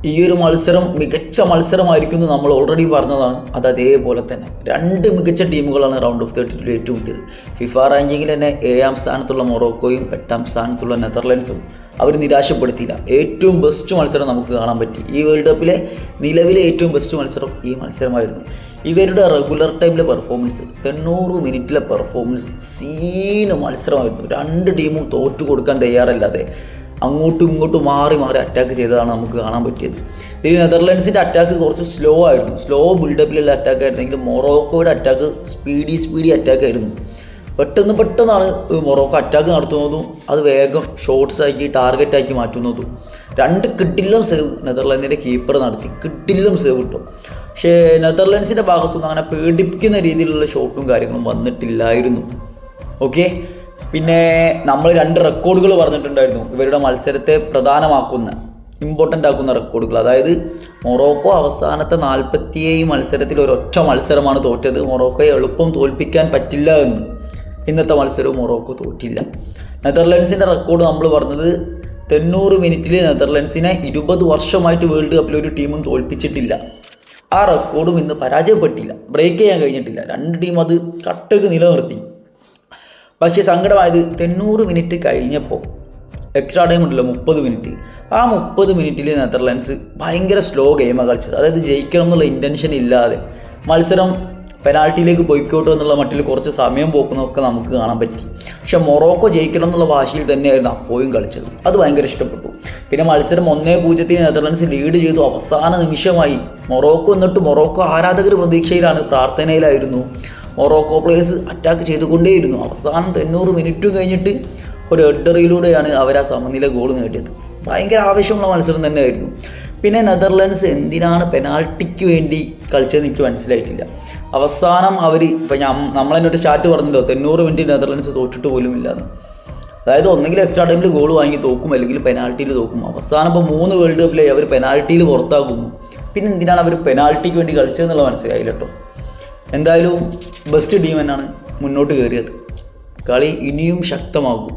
ഈ ഒരു മത്സരം മികച്ച മത്സരമായിരിക്കും എന്ന് നമ്മൾ ഓൾറെഡി പറഞ്ഞതാണ്. അത് അതേപോലെ തന്നെ രണ്ട് മികച്ച ടീമുകളാണ് റൗണ്ട് ഓഫ് 32 ഏറ്റുമുട്ടിയത്. ഫിഫ റാങ്കിങ്ങിൽ തന്നെ 7ാം സ്ഥാനത്തുള്ള മൊറോക്കോയും 8ാം സ്ഥാനത്തുള്ള നെതർലൻഡ്സും അവർ നിരാശപ്പെടുത്തിയില്ല. ഏറ്റവും ബെസ്റ്റ് മത്സരം നമുക്ക് കാണാൻ പറ്റി. ഈ വേൾഡ് കപ്പിലെ നിലവിലെ ഏറ്റവും ബെസ്റ്റ് മത്സരം ഈ മത്സരമായിരുന്നു. ഇവരുടെ റെഗുലർ ടൈമിലെ പെർഫോമൻസ്, 90 മിനിറ്റിലെ പെർഫോമൻസ് സീന് മത്സരമായിരുന്നു. രണ്ട് ടീമും തോറ്റു കൊടുക്കാൻ തയ്യാറല്ലാതെ അങ്ങോട്ടും ഇങ്ങോട്ടും മാറി മാറി അറ്റാക്ക് ചെയ്തതാണ് നമുക്ക് കാണാൻ പറ്റിയത്. ഇതിൽ നെതർലൻഡ്സിൻ്റെ അറ്റാക്ക് കുറച്ച് സ്ലോ ആയിരുന്നു. സ്ലോ ബിൽഡപ്പിലുള്ള അറ്റാക്ക് ആയിരുന്നെങ്കിൽ മൊറോക്കോയുടെ അറ്റാക്ക് സ്പീഡി അറ്റാക്ക് ആയിരുന്നു. പെട്ടെന്നാണ് മൊറോക്കോ അറ്റാക്ക് നടത്തുന്നതും അത് വേഗം ഷോട്ട്സ് ആക്കി ടാർഗറ്റാക്കി മാറ്റുന്നതും. രണ്ട് കിട്ടില്ലം സേവ് നെതർലൻഡിൻ്റെ കീപ്പർ നടത്തി, കിട്ടില്ലം സേവ് കിട്ടും. പക്ഷേ നെതർലൻഡ്സിൻ്റെ ഭാഗത്തുനിന്ന് അങ്ങനെ പേടിപ്പിക്കുന്ന രീതിയിലുള്ള ഷോട്ടും കാര്യങ്ങളും വന്നിട്ടില്ലായിരുന്നു. ഓക്കെ, പിന്നെ നമ്മൾ 2 റെക്കോർഡുകൾ പറഞ്ഞിട്ടുണ്ടായിരുന്നു ഇവരുടെ മത്സരത്തെ പ്രധാനമാക്കുന്ന, ഇമ്പോർട്ടൻ്റ് ആക്കുന്ന റെക്കോർഡുകൾ. അതായത് മൊറോക്കോ അവസാനത്തെ 47 മത്സരത്തിൽ ഒരൊറ്റ മത്സരമാണ് തോറ്റത്. മൊറോക്കോയെ എളുപ്പം തോൽപ്പിക്കാൻ പറ്റില്ല എന്ന്. ഇന്നത്തെ മത്സരവും മൊറോക്കോ തോറ്റില്ല. നെതർലൻഡ്സിൻ്റെ റെക്കോർഡ് നമ്മൾ പറഞ്ഞത് 90 മിനിറ്റിൽ നെതർലൻഡ്സിനെ 20 വർഷമായിട്ട് വേൾഡ് കപ്പിൽ ഒരു ടീമും തോൽപ്പിച്ചിട്ടില്ല. ആ റെക്കോർഡും ഇന്ന് പരാജയപ്പെട്ടില്ല, ബ്രേക്ക് ചെയ്യാൻ കഴിഞ്ഞിട്ടില്ല. രണ്ട് ടീം അത് കട്ടക്ക് നിലനിർത്തി. പക്ഷേ സങ്കടമായത് 90 മിനിറ്റ് കഴിഞ്ഞപ്പോൾ എക്സ്ട്രാ ടൈം ഉണ്ടല്ലോ 30 മിനിറ്റ്. ആ 30 മിനിറ്റിൽ നെതർലൻഡ്സ് ഭയങ്കര സ്ലോ ഗെയിമാണ് കളിച്ചത്. അതായത് ജയിക്കണം എന്നുള്ള ഇൻറ്റൻഷൻ ഇല്ലാതെ മത്സരം പെനാൾട്ടിയിലേക്ക് പോയിക്കോട്ടോ എന്നുള്ള മട്ടിൽ കുറച്ച് സമയം പോക്കുന്നതൊക്കെ നമുക്ക് കാണാൻ പറ്റി. പക്ഷെ മൊറോക്കോ ജയിക്കണം എന്നുള്ള വാശിയിൽ തന്നെയായിരുന്നു അപ്പോഴും കളിച്ചത്. അത് ഭയങ്കര ഇഷ്ടപ്പെട്ടു. പിന്നെ മത്സരം 1-0 നെതർലൻഡ്സ് ലീഡ് ചെയ്തു. അവസാന നിമിഷമായി മൊറോക്കോ, എന്നിട്ട് മൊറോക്കോ ആരാധകർ പ്രതീക്ഷയിലാണ്, പ്രാർത്ഥനയിലായിരുന്നു. മൊറോക്കോ പ്ലേയേഴ്സ് അറ്റാക്ക് ചെയ്തുകൊണ്ടേയിരുന്നു. അവസാനം 90 മിനിറ്റും കഴിഞ്ഞിട്ട് ഒരു ഹെഡറിലൂടെയാണ് അവർ ആ സമനില ഗോൾ നേടിയത്. ഭയങ്കര ആവേശമുള്ള മത്സരം തന്നെയായിരുന്നു. പിന്നെ നെതർലൻഡ്സ് എന്തിനാണ് പെനാൾട്ടിക്ക് വേണ്ടി കളിച്ചതെന്ന് എനിക്ക് മനസ്സിലായിട്ടില്ല. അവസാനം അവർ നമ്മളെന്നോട്ട് സ്റ്റാർട്ട് പറഞ്ഞല്ലോ 90 മിനിറ്റ് നെതർലൻഡ്സ് തോറ്റിട്ട് പോലും ഇല്ലാന്ന്. അതായത് ഒന്നെങ്കിൽ എക്സ്ട്രാ ടൈമിൽ ഗോൾ വാങ്ങി തോക്കും, അല്ലെങ്കിൽ പെനാൾട്ടിയിൽ തോക്കും. അവസാനം ഇപ്പോൾ 3 വേൾഡ് കപ്പിലായി അവർ പെനാൾട്ടിയിൽ പുറത്താകുന്നു. പിന്നെ എന്തിനാണ് അവർ പെനാൾട്ടിക്ക് വേണ്ടി കളിച്ചതെന്നുള്ള മനസ്സിലായില്ല കേട്ടോ. എന്തായാലും ബെസ്റ്റ് ടീം തന്നെയാണ് മുന്നോട്ട് കയറിയത്. കളി ഇനിയും ശക്തമാകും.